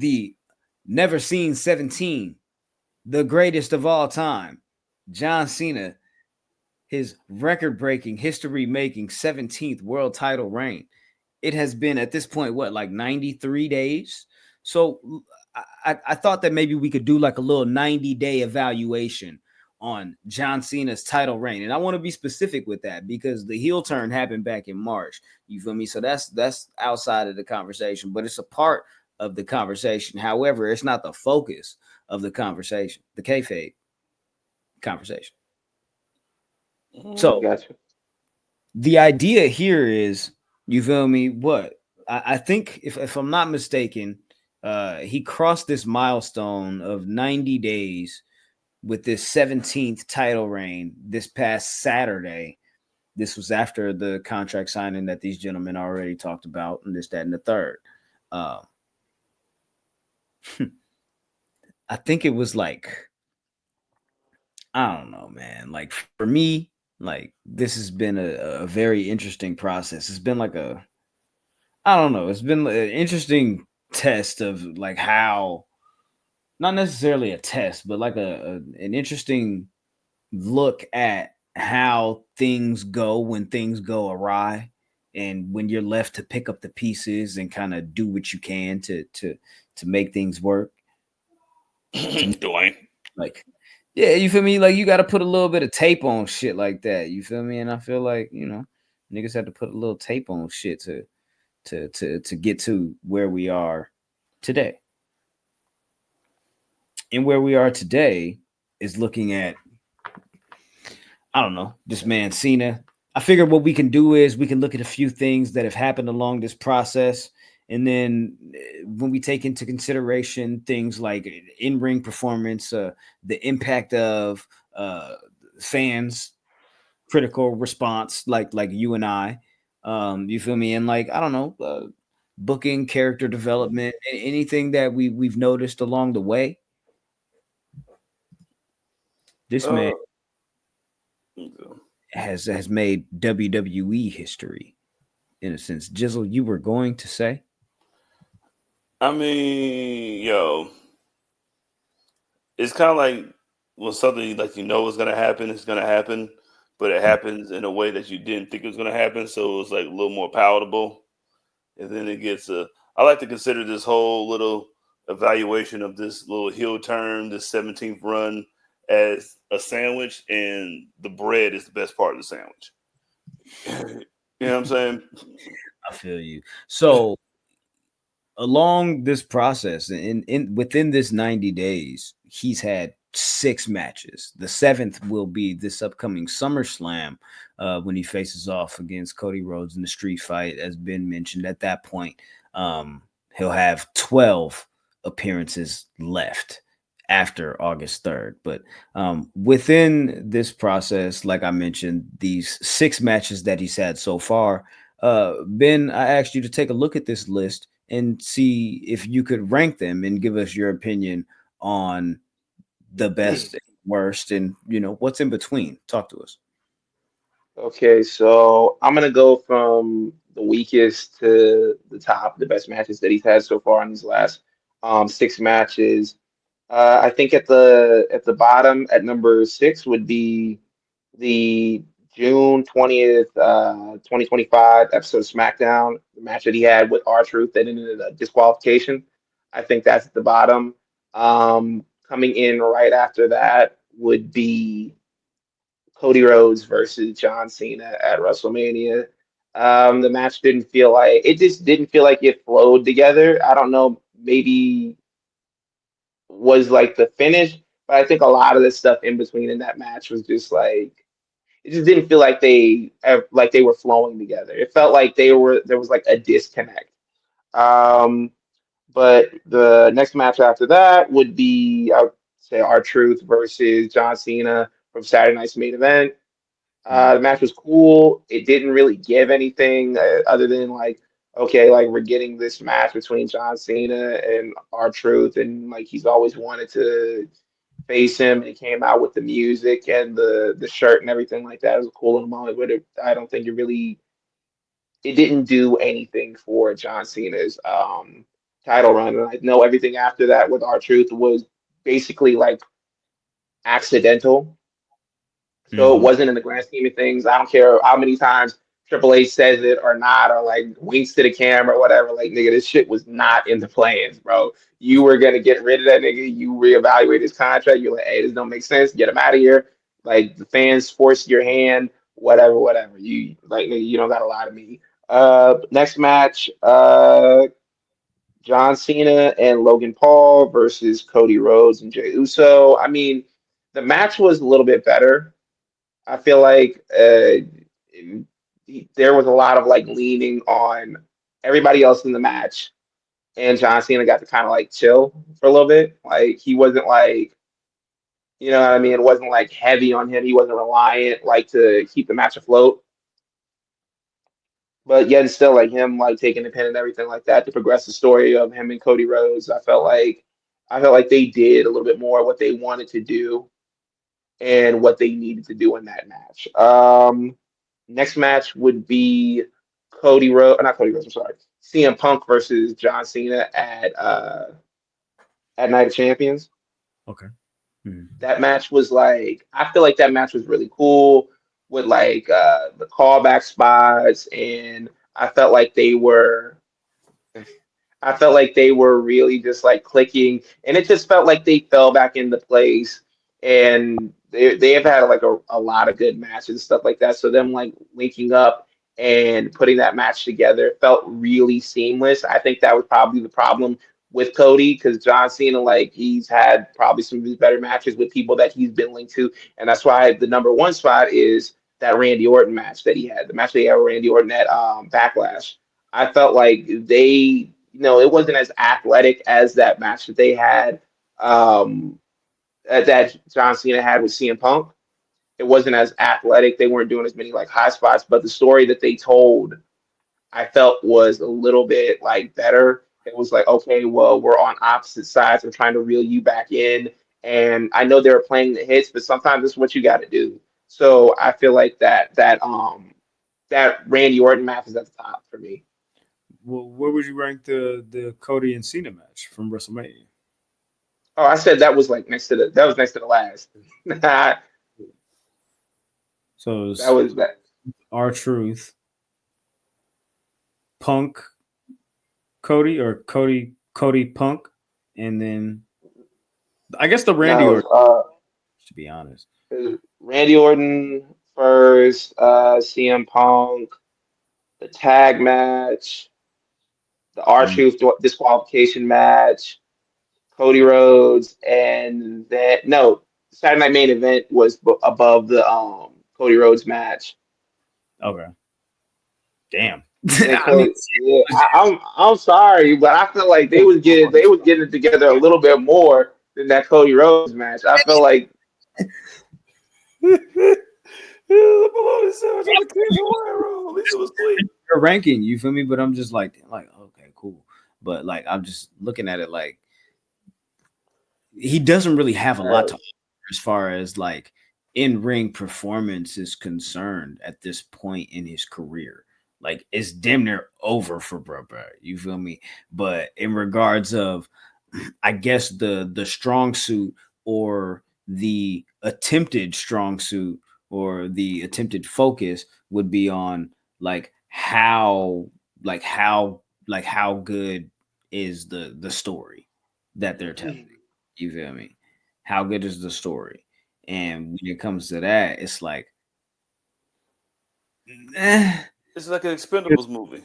the never seen 17, the greatest of all time, John Cena, his record breaking, history making 17th world title reign. It has been at this point, what, like 93 days? So I thought that maybe we could do like a little 90-day evaluation on John Cena's title reign. And I want to be specific with that because the heel turn happened back in March. You feel me? So that's outside of the conversation, but it's a part of the conversation. However, it's not the focus of the conversation, the kayfabe conversation. So Gotcha. the idea here is, you feel me? What I think, if I'm not mistaken, he crossed this milestone of 90 days with this 17th title reign this past Saturday. This was after the contract signing that these gentlemen already talked about, and this, that, and the third. Uh, I think it was like, I don't know, man. Like for me, like this has been a very interesting process. It's been like I don't know. It's been an interesting test of like how, not necessarily a test, but like an interesting look at how things go when things go awry, and when you're left to pick up the pieces and kind of do what you can to make things work. Dwayne. Like, yeah, you feel me? Like you got to put a little bit of tape on shit like that. You feel me? And I feel like, niggas had to put a little tape on shit to get to where we are today. And where we are today is looking at, I don't know, this man Cena. I figured what we can do is we can look at a few things that have happened along this process. And then when we take into consideration things like in-ring performance, the impact of fans, critical response, like you and I, you feel me? And like, I don't know, booking, character development, anything that we've noticed along the way. This man Uh, has made WWE history in a sense. Jizzle, you were going to say? I mean, yo, it's kind of like when something like is gonna happen, it's gonna happen, but it happens in a way that you didn't think it was gonna happen, so it's like a little more palatable. And then it gets I like to consider this whole little evaluation of this little heel turn, this 17th run, as a sandwich, and the bread is the best part of the sandwich. You know what I'm saying? I feel you. So along this process, in within this 90 days, he's had 6 matches. The seventh will be this upcoming SummerSlam, when he faces off against Cody Rhodes in the street fight, as Ben mentioned. At that point, he'll have 12 appearances left after August 3rd. But within this process, like I mentioned, these 6 matches that he's had so far, Ben, I asked you to take a look at this list and see if you could rank them and give us your opinion on the best, worst, and what's in between. Talk to us. Okay, so I'm gonna go from the weakest to the top, the best matches that he's had so far in these last 6 matches. I think at the bottom at number 6 would be the June 20th, 2025 episode of SmackDown, the match that he had with R-Truth that ended in a disqualification. I think that's at the bottom. Coming in right after that would be Cody Rhodes versus John Cena at WrestleMania. The match didn't feel like it flowed together. I don't know, maybe was like the finish, but I think a lot of the stuff in between in that match was just like it just didn't feel like they were flowing together. It felt like there was like a disconnect. Um, but the next match after that would be, I would say, R-Truth versus John Cena from Saturday Night's main event. Mhm. The match was cool. It didn't really give anything other than like, okay, like we're getting this match between John Cena and R-Truth, and like he's always wanted to face him. And he came out with the music and the shirt and everything like that. It was a cool little moment, but I don't think it didn't do anything for John Cena's title run. And I know everything after that with R-Truth was basically like accidental. So it Mm-hmm. wasn't in the grand scheme of things. I don't care how many times Triple H says it or not, or like winks to the camera or whatever. Like, nigga, this shit was not in the plans, bro. You were gonna get rid of that nigga. You reevaluate his contract. You're like, hey, this don't make sense. Get him out of here. Like the fans force your hand, whatever, whatever. You like, nigga, you don't gotta lie to me. Next match, John Cena and Logan Paul versus Cody Rhodes and Jey Uso. I mean, the match was a little bit better. I feel like there was a lot of like leaning on everybody else in the match, and John Cena got to kind of like chill for a little bit. Like he wasn't like, you know what I mean? It wasn't like heavy on him. He wasn't reliant like to keep the match afloat. But yet and still like him like taking the pin and everything like that to progress the story of him and Cody Rhodes. I felt like they did a little bit more what they wanted to do and what they needed to do in that match. Next match would be not Cody Rhodes, I'm sorry, CM Punk versus John Cena at Night of Champions. Okay. Mm-hmm. That match was like, I feel like that match was really cool with like the callback spots, and I felt like they were I felt like they were really just like clicking, and it just felt like they fell back into place. And they have had like a lot of good matches and stuff like that. So them like linking up and putting that match together felt really seamless. I think that was probably the problem with Cody because John Cena, like he's had probably some of his better matches with people that he's been linked to, and that's why the number one spot is that Randy Orton match that he had, the match that he had with Randy Orton at Backlash. I felt like it wasn't as athletic as that match that they had, that John Cena had with CM Punk. It wasn't as athletic. They weren't doing as many like high spots, but the story that they told, I felt was a little bit like better. It was like, okay, well, we're on opposite sides. I'm trying to reel you back in. And I know they were playing the hits, but sometimes it's what you got to do. So I feel like that Randy Orton match is at the top for me. Well, where would you rank the Cody and Cena match from WrestleMania? Oh, I said that was next to the last. that So it's was that. R Truth, Punk, Cody, or Cody Punk, and then I guess the Randy No, Orton. To be honest, it was Randy Orton first, CM Punk, the tag match, the mm, R-Truth disqualification match, Cody Rhodes, and then no, Saturday Night Main Event was above the Cody Rhodes match. okay, damn. And then I mean, Cody, yeah, I'm sorry, but I feel like they was getting it together a little bit more than that Cody Rhodes match. I feel like Bologna sandwich on the Cajun wire roll. At least it was sweet. your ranking, you feel me? But I'm just like, okay, cool. But like, I'm just looking at it like he doesn't really have a lot uh, to offer as far as like in ring performance is concerned at this point in his career. Like it's damn near over for bro. You feel me? But in regards of, I guess the strong suit or the attempted strong suit or the attempted focus would be on like how good is the story that they're telling. You feel me? How good is the story? And when it comes to that, it's like, eh. It's like an Expendables movie.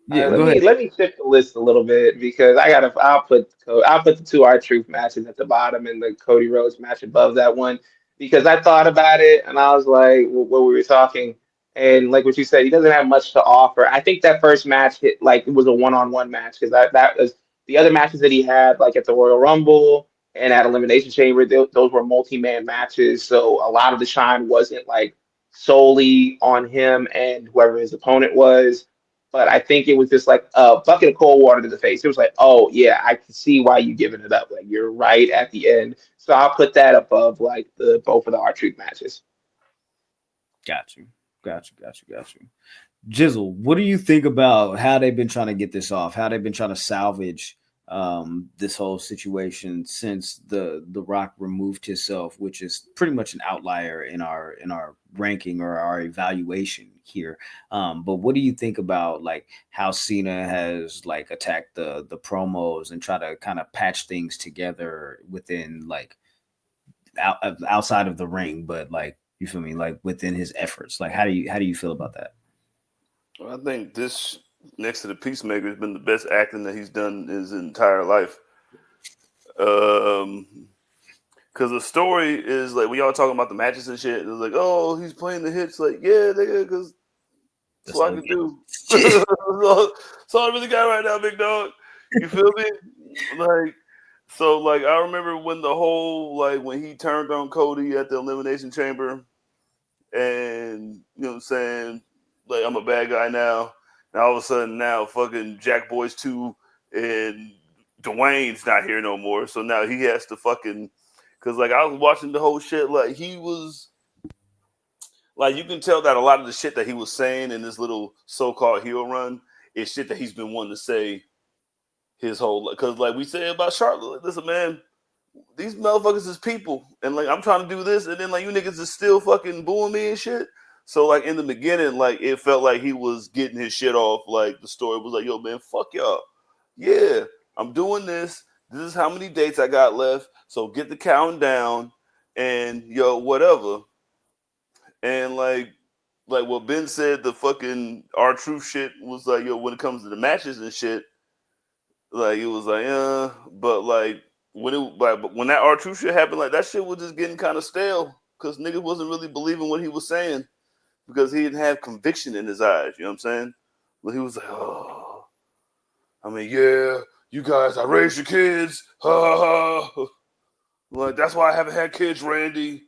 Yeah, let go ahead. me shift the list a little bit because I'll put the two R Truth matches at the bottom and the Cody Rhodes match above that one because I thought about it and I was like what we were talking and like what you said, he doesn't have much to offer. I think that first match hit like it was a one-on-one match because that was the other matches that he had like at the Royal Rumble and at Elimination Chamber. Those were multi-man matches, so a lot of the shine wasn't like solely on him and whoever his opponent was, but I think it was just like a bucket of cold water to the face. It was like, oh yeah, I can see why you giving it up. Like you're right at the end. So I'll put that above like the both of the R Truth matches. Got you. Got you. Jizzle, what do you think about how they've been trying to get this off? How they've been trying to salvage this whole situation since the Rock removed himself, which is pretty much an outlier in our ranking or our evaluation here. But what do you think about like how Cena has like attacked the promos and try to kind of patch things together within like outside of the ring, but like you feel me, like within his efforts? Like how do you feel about that? I think this next to the Peacemaker has been the best acting that he's done his entire life. Because the story is like, we all talking about the matches and shit. It was like, oh, he's playing the hits. Like, yeah, nigga, because that's what I can do. That's all I really got right now, big dog. You feel me? Like, so like I remember when the whole like when he turned on Cody at the Elimination Chamber, and you know what I'm saying, like I'm a bad guy now, and all of a sudden now fucking Jack Boys 2 and Dwayne's not here no more, so now he has to fucking, because like I was watching the whole shit, like he was like, you can tell that a lot of the shit that he was saying in this little so-called heel run is shit that he's been wanting to say his whole, because like we say about Charlotte, like, listen man, these motherfuckers is people, and like I'm trying to do this, and then like you niggas is still fucking booing me and shit. So like in the beginning, like it felt like he was getting his shit off. Like the story was like, yo man, fuck y'all. Yeah, I'm doing this. This is how many dates I got left. So get the countdown, and yo whatever. And like what Ben said, the fucking R-Truth shit was like, yo, when it comes to the matches and shit, like it was like, but like when that R-Truth shit happened, like that shit was just getting kind of stale because nigga wasn't really believing what he was saying because he didn't have conviction in his eyes. You know what I'm saying? But he was like, oh, I mean, yeah, you guys, I raised your kids, ha ha. Like that's why I haven't had kids, Randy.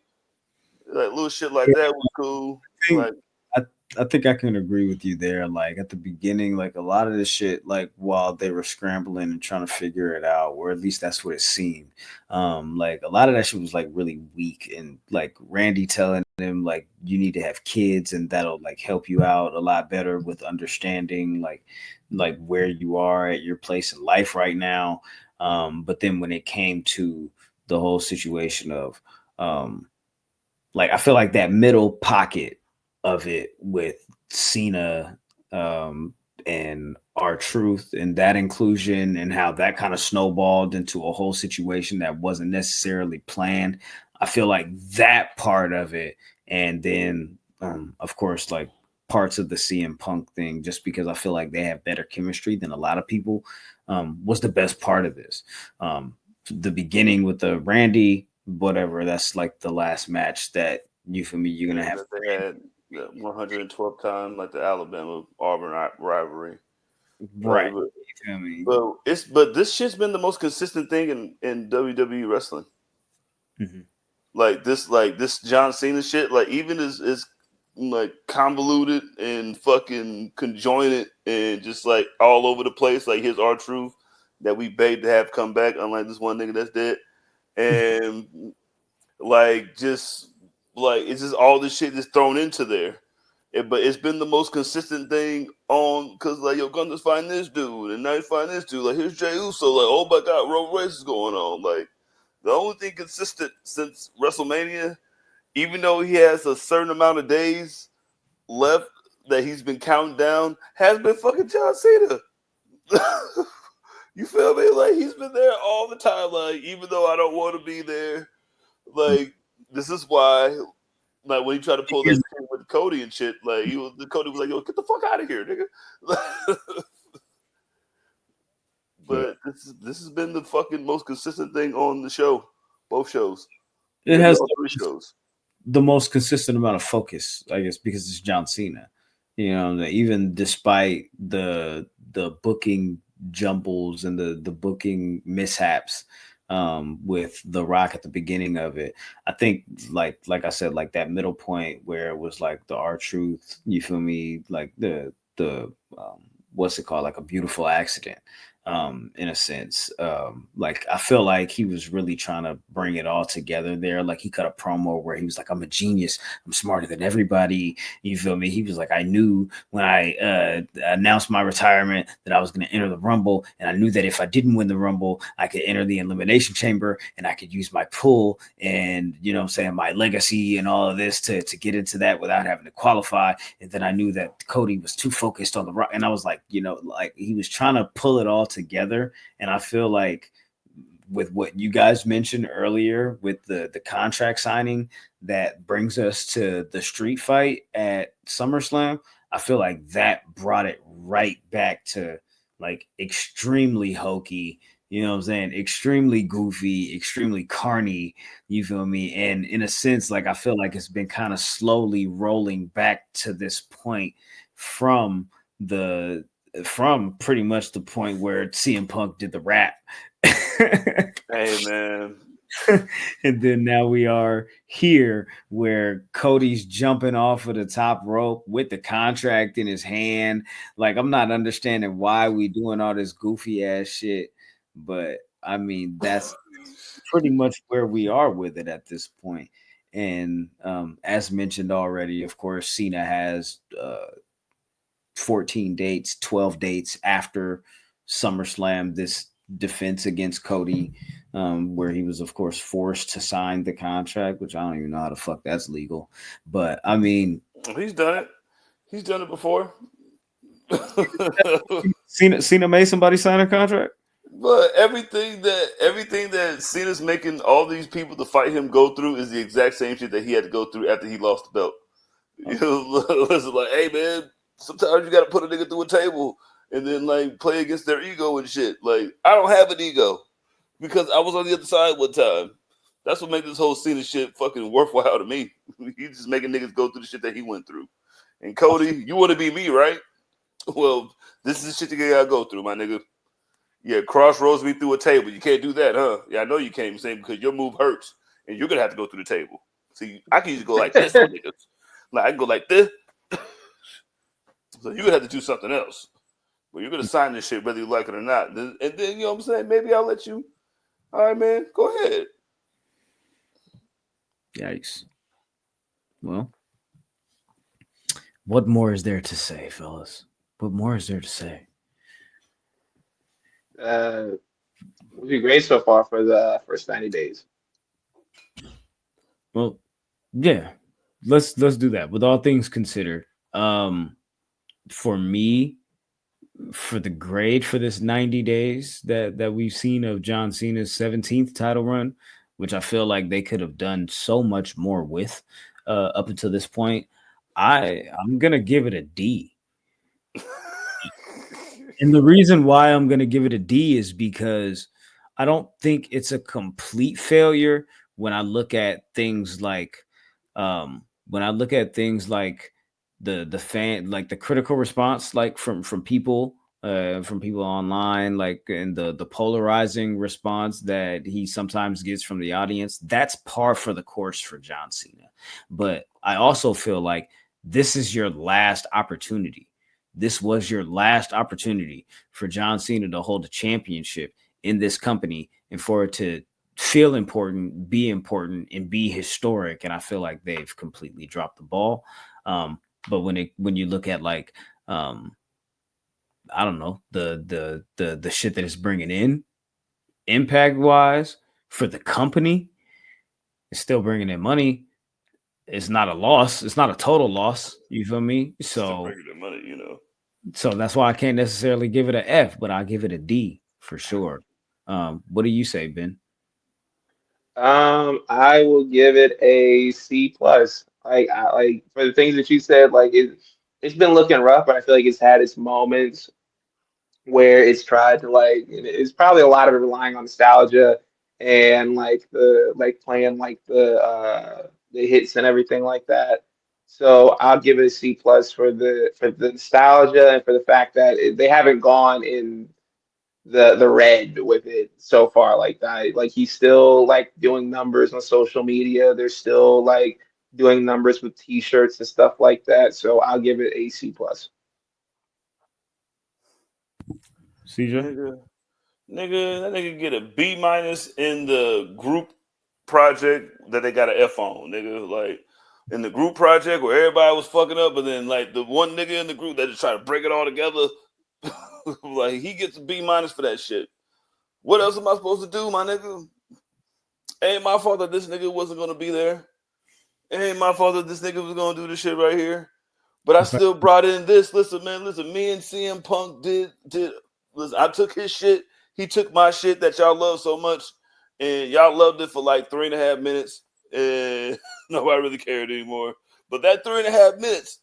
Like little shit like that was cool. Like I, I think I can agree with you there. Like at the beginning, like a lot of this shit, like while they were scrambling and trying to figure it out, or at least that's what it seemed. Like a lot of that shit was like really weak, and like Randy telling him like you need to have kids, and that'll like help you out a lot better with understanding like where you are at your place in life right now. But then when it came to the whole situation of like I feel like that middle pocket of it with Cena and R-Truth and that inclusion and how that kind of snowballed into a whole situation that wasn't necessarily planned. I feel like that part of it, and then of course like parts of the CM Punk thing, just because I feel like they have better chemistry than a lot of people, was the best part of this. The beginning with the Randy whatever, that's like the last match that you for me you're gonna have. they had 112 times like the Alabama Auburn rivalry. Right. Like, You feel me? but this shit's been the most consistent thing in WWE wrestling. Mm-hmm. Like this John Cena shit, like even is like convoluted and fucking conjoined and just like all over the place, like his R-Truth that we begged to have come back, unlike this one nigga that's dead. And like just like it's just all this shit that's thrown into there. But it's been the most consistent thing on because like yo Gunther's find this dude and now he's find this dude. Like here's Jey Uso, like oh my god, Roman Reigns is going on. Like the only thing consistent since WrestleMania, even though he has a certain amount of days left that he's been counting down, has been fucking John Cena. You feel me? Like he's been there all the time. Like even though I don't want to be there, like this is why. Like when he tried to pull that shit with Cody and shit, like Cody was like, "Yo, get the fuck out of here, nigga." But this has been the fucking most consistent thing on the show, both shows. It has all three shows. The most consistent amount of focus, I guess, because it's John Cena. You know, even despite the booking jumbles and the booking mishaps with The Rock at the beginning of it, I think like I said, like that middle point where it was like the R-Truth, you feel me, like the what's it called, like a beautiful accident. in a sense. Like I feel like he was really trying to bring it all together there. Like he cut a promo where he was like, I'm a genius, I'm smarter than everybody. You feel me? He was like, I knew when I announced my retirement that I was going to enter the Rumble, and I knew that if I didn't win the Rumble, I could enter the Elimination Chamber and I could use my pull and, you know what I'm saying, my legacy and all of this to get into that without having to qualify. And then I knew that Cody was too focused on the rock. And I was like, you know, like he was trying to pull it all together. And I feel like with what you guys mentioned earlier with the contract signing that brings us to the street fight at SummerSlam, I feel like that brought it right back to like extremely hokey, you know what I'm saying? Extremely goofy, extremely carny, you feel me? And in a sense, like I feel like it's been kind of slowly rolling back to this point from the from pretty much the point where CM Punk did the rap. Hey man. And then now we are here where Cody's jumping off of the top rope with the contract in his hand. Like, I'm not understanding why we doing all this goofy ass shit, but I mean, that's pretty much where we are with it at this point. And as mentioned already, of course, Cena has 14 dates, 12 dates after SummerSlam, this defense against Cody, where he was, of course, forced to sign the contract, which I don't even know how the fuck that's legal. But I mean, He's done it. He's done it before. Cena made somebody sign a contract. But everything that Cena's making all these people to fight him go through is the exact same shit that he had to go through after he lost the belt. You know, it's like, hey man, sometimes you got to put a nigga through a table and then like play against their ego and shit. Like I don't have an ego because I was on the other side one time. That's what makes this whole Cena shit fucking worthwhile to me. He's just making niggas go through the shit that he went through. And Cody, you want to be me, right? Well, this is the shit you gotta go through, my nigga. Yeah, crossroads me through a table. You can't do that, huh? Yeah, I know you can't, saying because your move hurts and you're gonna have to go through the table. See, I can just go like this on niggas. Like I can go like this. So you're gonna have to do something else. But you're gonna sign this shit whether you like it or not. And then you know what I'm saying? Maybe I'll let you. All right, man, go ahead. Yikes. Well, what more is there to say, fellas? What more is there to say? Would be great so far for the first 90 days. Well, yeah. Let's do that. With all things considered, for me, for the grade for this 90 days that we've seen of John Cena's 17th title run, which I feel like they could have done so much more with up until this point, I'm gonna give it a D. And the reason why I'm going to give it a D is because I don't think it's a complete failure when I look at things like the fan, like the critical response, like from people online, like and the polarizing response that he sometimes gets from the audience. That's par for the course for John Cena. But I also feel like this is your last opportunity. This was your last opportunity for John Cena to hold a championship in this company and for it to feel important, and be historic. And I feel like they've completely dropped the ball. But when you look at like I don't know, the shit that it's bringing in impact wise for the company, it's still bringing in money. It's not a loss. It's not a total loss. You feel me? Still So bringing the money, you know. So that's why I can't necessarily give it an F, but I'll give it a D for sure. What do you say, Ben? I will give it a C plus. Like for the things that you said, like it's been looking rough, but I feel like it's had its moments where it's tried to like it's probably a lot of it relying on nostalgia and like the like playing like the hits and everything like that. So I'll give it a C plus for the nostalgia and for the fact that they haven't gone in the red with it so far like that. Like he's still like doing numbers on social media. They're still like doing numbers with t-shirts and stuff like that. So I'll give it a C plus. CJ? Nigga, Nigga, that nigga get a B- in the group project that they got an F on. Nigga, like in the group project where everybody was fucking up, but then like the one nigga in the group that just try to break it all together, like he gets a B- for that shit. What else am I supposed to do, my nigga? Ain't my fault that this nigga wasn't gonna be there. Ain't my fault that this nigga was gonna do this shit right here. But I still brought in this. Listen, man, listen, me and CM Punk did listen, I took his shit, he took my shit that y'all love so much, and y'all loved it for like 3.5 minutes, and nobody really cared anymore. But that 3.5 minutes,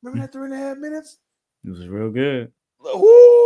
remember that 3.5 minutes? It was real good. Woo!